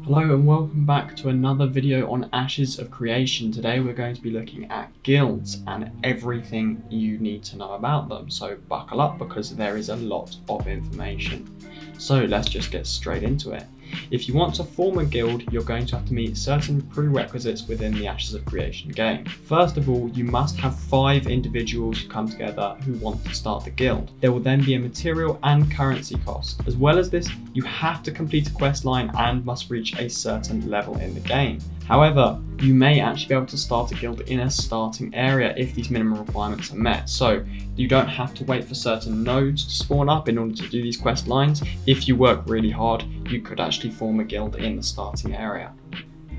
Hello and welcome back to another video on Ashes of Creation. Today we're going to be looking at guilds and everything you need to know about them. So buckle up because there is a lot of information. So let's just get straight into it. If you want to form a guild, you're going to have to meet certain prerequisites within the Ashes of Creation game. First of all, you must have 5 individuals who come together who want to start the guild. There will then be a material and currency cost. As well as this, you have to complete a quest line and must reach a certain level in the game. However, you may actually be able to start a guild in a starting area if these minimum requirements are met. So you don't have to wait for certain nodes to spawn up in order to do these quest lines. If you work really hard, you could actually form a guild in the starting area.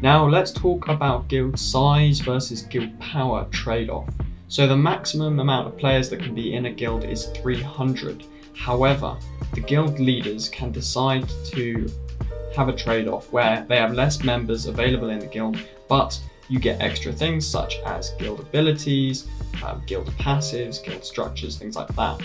Now let's talk about guild size versus guild power trade-off. So the maximum amount of players that can be in a guild is 300. However, the guild leaders can decide to have a trade-off where they have less members available in the guild, but you get extra things such as guild abilities, guild passives, guild structures, things like that.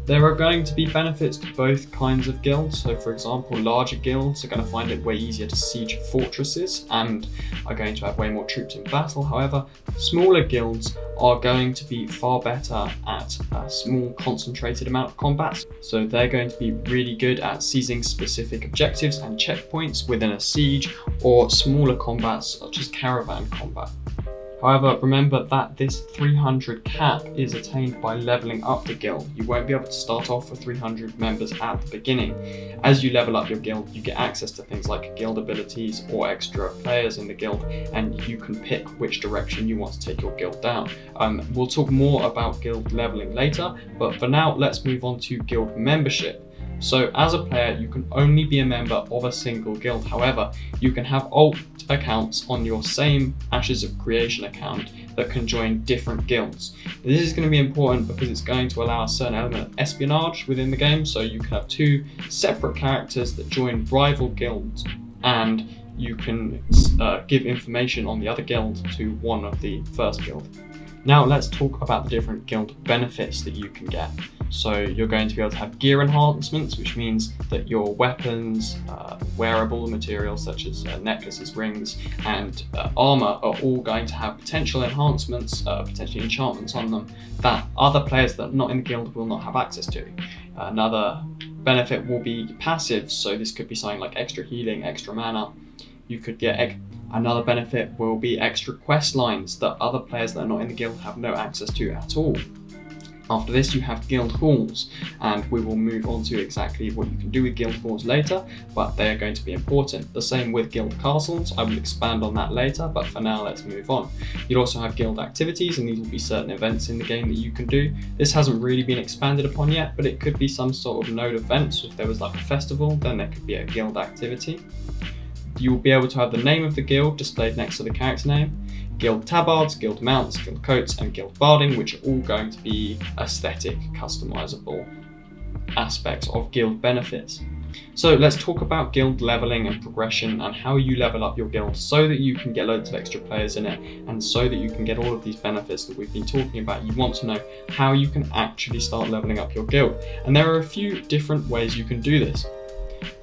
There are going to be benefits to both kinds of guilds. So for example, larger guilds are going to find it way easier to siege fortresses and are going to have way more troops in battle. However, smaller guilds are going to be far better at a small concentrated amount of combats. So they're going to be really good at seizing specific objectives and checkpoints within a siege or smaller combats such as caravan combat. However, remember that this 300 cap is attained by leveling up the guild. You won't be able to start off with 300 members at the beginning. As you level up your guild, you get access to things like guild abilities or extra players in the guild, and you can pick which direction you want to take your guild down. We'll talk more about guild leveling later, but for now, let's move on to guild membership. So as a player, you can only be a member of a single guild. However, you can have alt accounts on your same Ashes of Creation account that can join different guilds. This is going to be important because it's going to allow a certain element of espionage within the game. So you can have 2 separate characters that join rival guilds, and you can give information on the other guild to one of the first guild. Now let's talk about the different guild benefits that you can get. So you're going to be able to have gear enhancements, which means that your weapons, wearable materials such as necklaces, rings, and armor are all going to have potential enhancements, potentially enchantments on them that other players that are not in the guild will not have access to. Another benefit will be passives, so this could be something like extra healing, extra mana. You could get Another benefit will be extra quest lines that other players that are not in the guild have no access to at all. After this, you have guild halls, and we will move on to exactly what you can do with guild halls later, but they are going to be important. The same with guild castles. I will expand on that later, but for now let's move on. You'll also have guild activities, and these will be certain events in the game that you can do. This hasn't really been expanded upon yet, but it could be some sort of node event. So if there was like a festival, then there could be a guild activity. You will be able to have the name of the guild displayed next to the character name, guild tabards, guild mounts, guild coats, and guild barding, which are all going to be aesthetic, customizable aspects of guild benefits. So let's talk about guild leveling and progression and how you level up your guild so that you can get loads of extra players in it and so that you can get all of these benefits that we've been talking about. You want to know how you can actually start leveling up your guild. And there are a few different ways you can do this.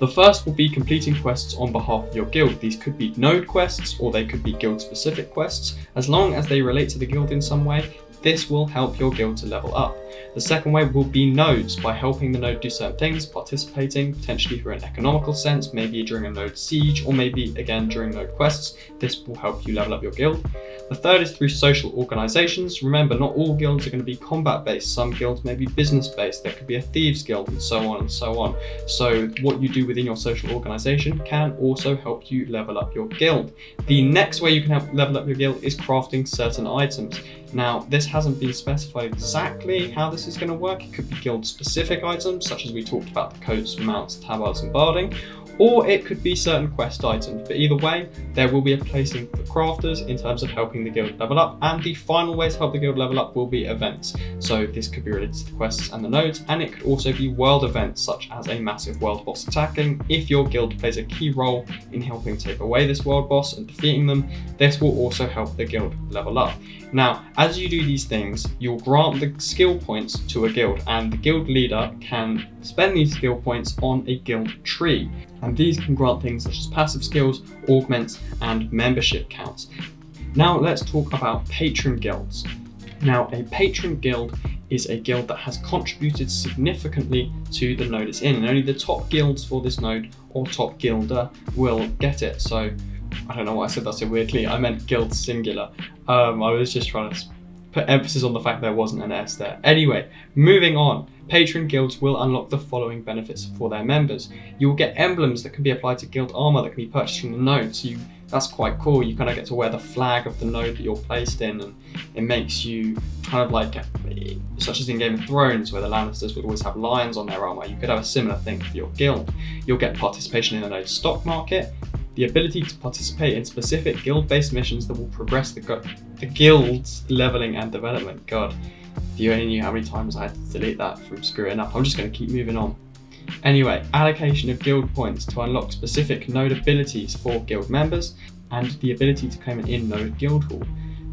The first will be completing quests on behalf of your guild. These could be node quests or they could be guild specific quests. As long as they relate to the guild in some way, this will help your guild to level up. The second way will be nodes, by helping the node do certain things, participating potentially through an economical sense, maybe during a node siege or maybe again during node quests. This will help you level up your guild. The third is through social organizations. Remember, not all guilds are going to be combat based. Some guilds may be business based. There could be a thieves guild and so on and so on. So what you do within your social organization can also help you level up your guild. The next way you can help level up your guild is crafting certain items. Now, this hasn't been specified exactly how this is going to work. It could be guild specific items, such as we talked about the coats, mounts, tabards, and barding, or it could be certain quest items. But either way, there will be a placing for crafters in terms of helping the guild level up, and the final way to help the guild level up will be events. So this could be related to the quests and the nodes, and it could also be world events such as a massive world boss attacking. If your guild plays a key role in helping take away this world boss and defeating them, this will also help the guild level up. Now, as you do these things, you'll grant the skill points to a guild, and the guild leader can spend these skill points on a guild tree, and these can grant things such as passive skills, augments, and membership counts. Now let's talk about patron guilds. Now, a patron guild is a guild that has contributed significantly to the node it's in, and only the top guilds for this node or top guilder will get it. So I don't know why I said that so weirdly. I meant guild singular. I was just trying to put emphasis on the fact there wasn't an S there. Anyway, moving on. Patron guilds will unlock the following benefits for their members. You will get emblems that can be applied to guild armor that can be purchased from the node. So that's quite cool. You kind of get to wear the flag of the node that you're placed in, and it makes you kind of like, such as in Game of Thrones, where the Lannisters would always have lions on their armor. You could have a similar thing for your guild. You'll get participation in the node stock market, the ability to participate in specific guild-based missions that will progress the guild's leveling and development. God, if you only knew how many times I had to delete that from screwing up. I'm just going to keep moving on. Anyway, allocation of guild points to unlock specific node abilities for guild members, and the ability to claim an in-node guild hall.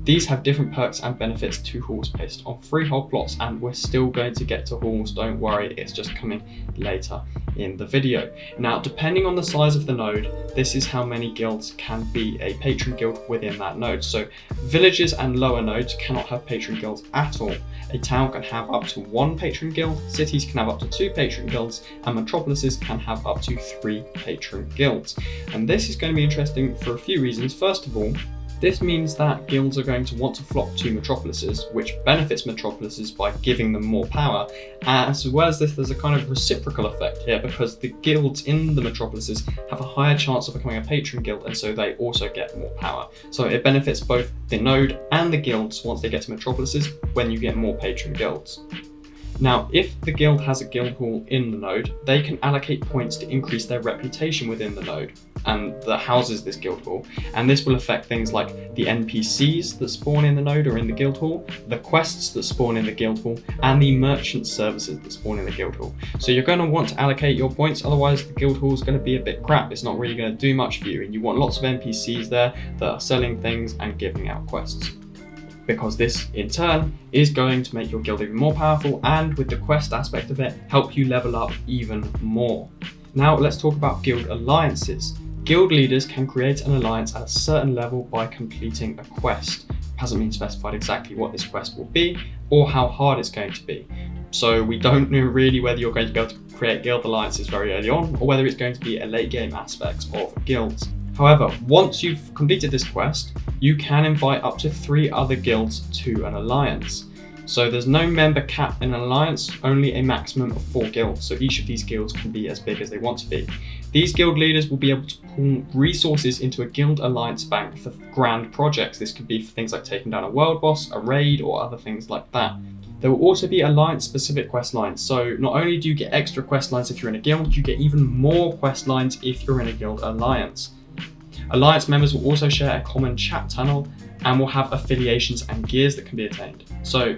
These have different perks and benefits to halls based on freehold plots, and we're still going to get to halls, don't worry, it's just coming later in the video. Now, depending on the size of the node, this is how many guilds can be a patron guild within that node. So villages and lower nodes cannot have patron guilds at all. A town can have up to 1 patron guild, cities can have up to 2 patron guilds, and metropolises can have up to 3 patron guilds. And this is going to be interesting for a few reasons. First of all, this means that guilds are going to want to flock to metropolises, which benefits metropolises by giving them more power. As well as this, there's a kind of reciprocal effect here, because the guilds in the metropolises have a higher chance of becoming a patron guild, and so they also get more power. So it benefits both the node and the guilds once they get to metropolises when you get more patron guilds. Now, if the guild has a guild hall in the node, they can allocate points to increase their reputation within the node and that houses this guild hall, and this will affect things like the NPCs that spawn in the node or in the guild hall, the quests that spawn in the guild hall, and the merchant services that spawn in the guild hall. So you're going to want to allocate your points, otherwise the guild hall is going to be a bit crap. It's not really going to do much for you, and you want lots of NPCs there that are selling things and giving out quests, because this in turn is going to make your guild even more powerful, and with the quest aspect of it, help you level up even more. Now let's talk about guild alliances. Guild leaders can create an alliance at a certain level by completing a quest. It hasn't been specified exactly what this quest will be or how hard it's going to be. So we don't know really whether you're going to be able to create guild alliances very early on, or whether it's going to be a late game aspect of guilds. However, once you've completed this quest, you can invite up to 3 other guilds to an alliance. So there's no member cap in an alliance, only a maximum of 4 guilds, so each of these guilds can be as big as they want to be. These guild leaders will be able to pool resources into a guild alliance bank for grand projects. This could be for things like taking down a world boss, a raid, or other things like that. There will also be alliance-specific quest lines, so not only do you get extra quest lines if you're in a guild, you get even more quest lines if you're in a guild alliance. Alliance members will also share a common chat tunnel and will have affiliations and gears that can be attained. So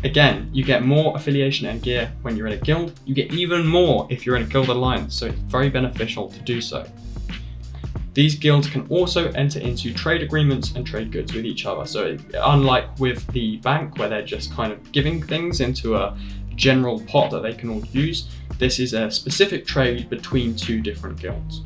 again, you get more affiliation and gear when you're in a guild. You get even more if you're in a guild alliance, so it's very beneficial to do so. These guilds can also enter into trade agreements and trade goods with each other. So unlike with the bank, where they're just kind of giving things into a general pot that they can all use, this is a specific trade between 2 different guilds.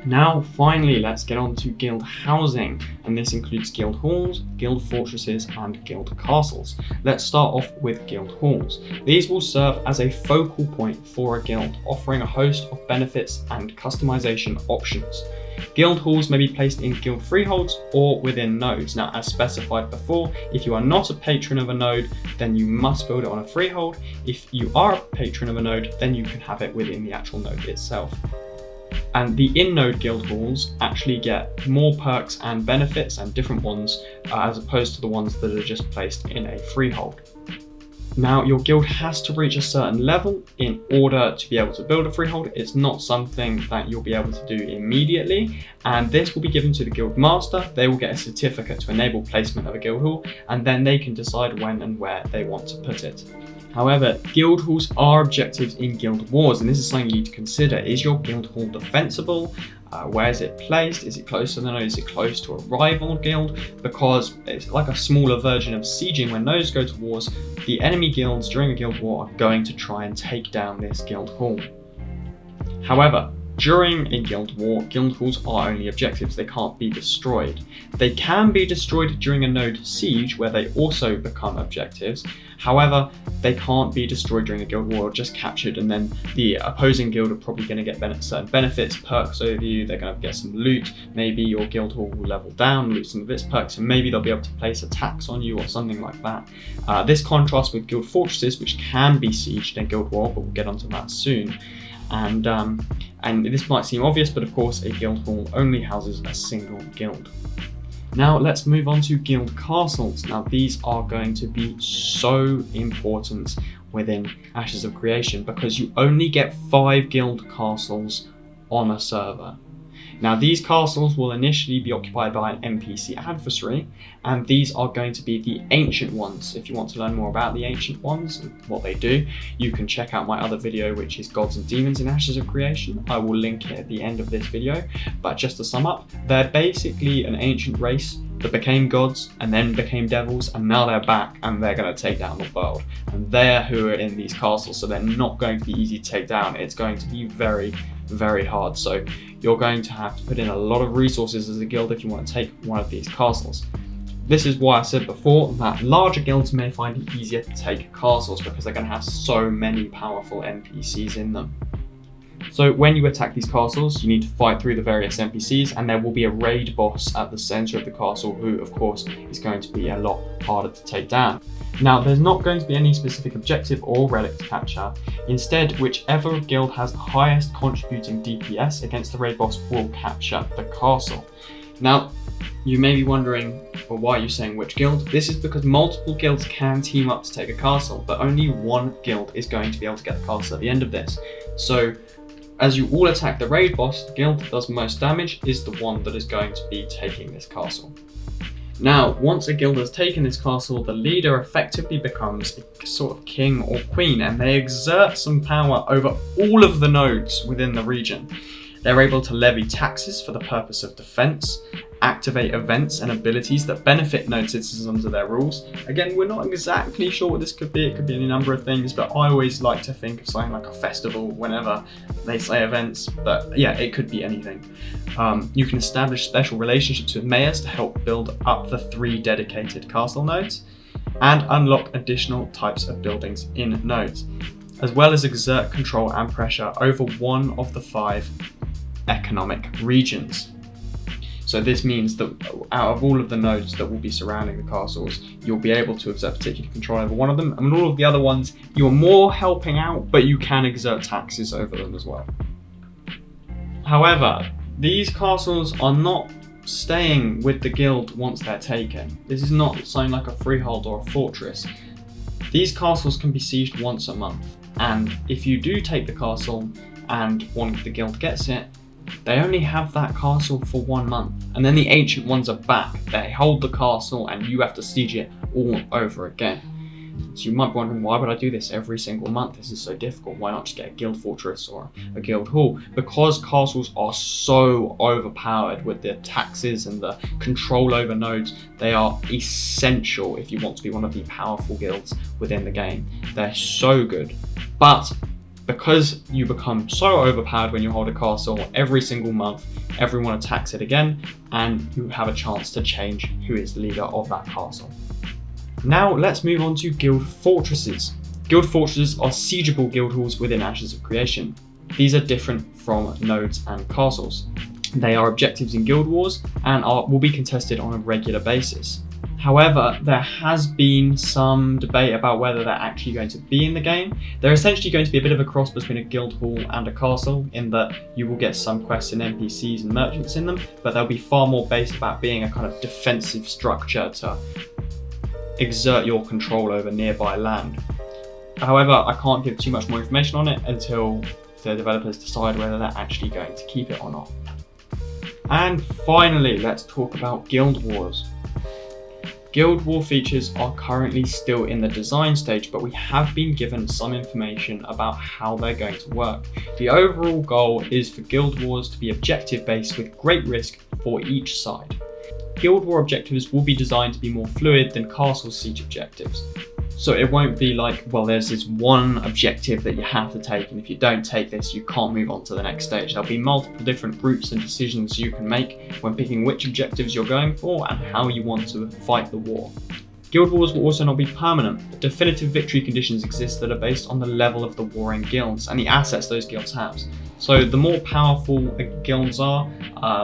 Now, finally, let's get on to guild housing, and this includes guild halls, guild fortresses, and guild castles. Let's start off with guild halls. These will serve as a focal point for a guild, offering a host of benefits and customization options. Guild halls may be placed in guild freeholds or within nodes. Now, as specified before, if you are not a patron of a node, then you must build it on a freehold. If you are a patron of a node, then you can have it within the actual node itself. And the in-node guild halls actually get more perks and benefits and different ones as opposed to the ones that are just placed in a freehold. Now, your guild has to reach a certain level in order to be able to build a freehold. It's not something that you'll be able to do immediately, and this will be given to the guild master. They will get a certificate to enable placement of a guild hall, and then they can decide when and where they want to put it. However, guild halls are objectives in guild wars, and this is something you need to consider. Is your guild hall defensible? Where is it placed? Is it close to the node? Is it close to a rival guild? Because it's like a smaller version of sieging. When nodes go to wars, the enemy guilds during a guild war are going to try and take down this guild hall. However, during a guild war, guild halls are only objectives. They can't be destroyed. They can be destroyed during a node siege, where they also become objectives. However, they can't be destroyed during a guild war, just captured, and then the opposing guild are probably going to get certain benefits, perks over you. They're going to get some loot. Maybe your guild hall will level down, lose some of its perks, and maybe they'll be able to place a tax on you or something like that. This contrasts with guild fortresses, which can be sieged in guild war, but we'll get onto that soon. And this might seem obvious, but of course a guild hall only houses a single guild. Now let's move on to guild castles. Now these are going to be so important within Ashes of Creation, because you only get 5 guild castles on a server. Now these castles will initially be occupied by an NPC adversary, and these are going to be the ancient ones. If you want to learn more about the ancient ones and what they do, you can check out my other video, which is Gods and Demons in Ashes of Creation. I will link it at the end of this video, but just to sum up, they're basically an ancient race that became gods and then became devils, and now they're back and they're going to take down the world. And they're who are in these castles, so they're not going to be easy to take down. It's going to be very, very hard. So you're going to have to put in a lot of resources as a guild if you want to take one of these castles. This is why I said before that larger guilds may find it easier to take castles, because they're going to have so many powerful NPCs in them. So when you attack these castles, you need to fight through the various NPCs, and there will be a raid boss at the center of the castle who, of course, is going to be a lot harder to take down. Now, there's not going to be any specific objective or relic to capture. Instead, whichever guild has the highest contributing DPS against the raid boss will capture the castle. Now, you may be wondering, well, why are you saying which guild? This is because multiple guilds can team up to take a castle, but only one guild is going to be able to get the castle at the end of this. So, as you all attack the raid boss, the guild that does most damage is the one that is going to be taking this castle. Now, once a guild has taken this castle, the leader effectively becomes a sort of king or queen, and they exert some power over all of the nodes within the region. They're able to levy taxes for the purpose of defense, activate events and abilities that benefit node citizens under their rules. Again, we're not exactly sure what this could be. It could be any number of things, but I always like to think of something like a festival whenever they say events, but yeah, it could be anything. You can establish special relationships with mayors to help build up the 3 dedicated castle nodes, and unlock additional types of buildings in nodes, as well as exert control and pressure over one of the 5 economic regions. So this means that out of all of the nodes that will be surrounding the castles, you'll be able to exert particular control over one of them, and all of the other ones, you're more helping out, but you can exert taxes over them as well. However, these castles are not staying with the guild once they're taken. This is not something like a freehold or a fortress. These castles can be sieged once a month, and if you do take the castle and one of the guild gets it, they only have that castle for 1 month, and then the ancient ones are back. They hold the castle and you have to siege it all over again. So you might be wondering, why would I do this every single month? This is so difficult. Why not just get a guild fortress or a guild hall? Because castles are so overpowered with the taxes and the control over nodes. They are essential if you want to be one of the powerful guilds within the game. They're so good. But because you become so overpowered when you hold a castle, every single month everyone attacks it again, and you have a chance to change who is the leader of that castle. Now let's move on to guild fortresses. Guild fortresses are siegeable guild halls within Ashes of Creation. These are different from nodes and castles. They are objectives in guild wars and will be contested on a regular basis. However, there has been some debate about whether they're actually going to be in the game. They're essentially going to be a bit of a cross between a guild hall and a castle, in that you will get some quests and NPCs and merchants in them, but they'll be far more based about being a kind of defensive structure to exert your control over nearby land. However, I can't give too much more information on it until the developers decide whether they're actually going to keep it or not. And finally, let's talk about guild wars. Guild War features are currently still in the design stage, but we have been given some information about how they're going to work. The overall goal is for Guild Wars to be objective based with great risk for each side. Guild War objectives will be designed to be more fluid than Castle Siege objectives. So it won't be like, well, there's this one objective that you have to take, and if you don't take this, you can't move on to the next stage. There'll be multiple different routes and decisions you can make when picking which objectives you're going for and how you want to fight the war. Guild Wars will also not be permanent. Definitive victory conditions exist that are based on the level of the warring guilds and the assets those guilds have. So the more powerful the guilds are,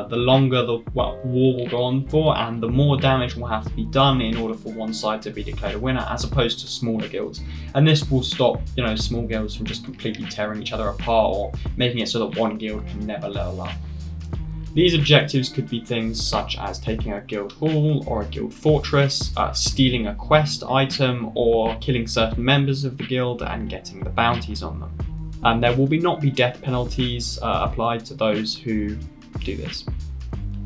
the longer the war will go on for, and the more damage will have to be done in order for one side to be declared a winner, as opposed to smaller guilds. And this will stop, small guilds from just completely tearing each other apart or making it so that one guild can never level up. These objectives could be things such as taking a guild hall or a guild fortress, stealing a quest item, or killing certain members of the guild and getting the bounties on them. And there will not be death penalties applied to those who do this.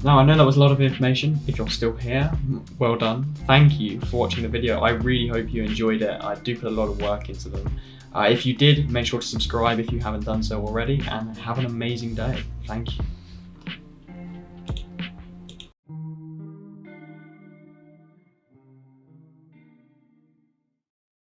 Now, I know that was a lot of information. If you're still here, well done. Thank you for watching the video. I really hope you enjoyed it. I do put a lot of work into them. If you did, make sure to subscribe if you haven't done so already, and have an amazing day. Thank you.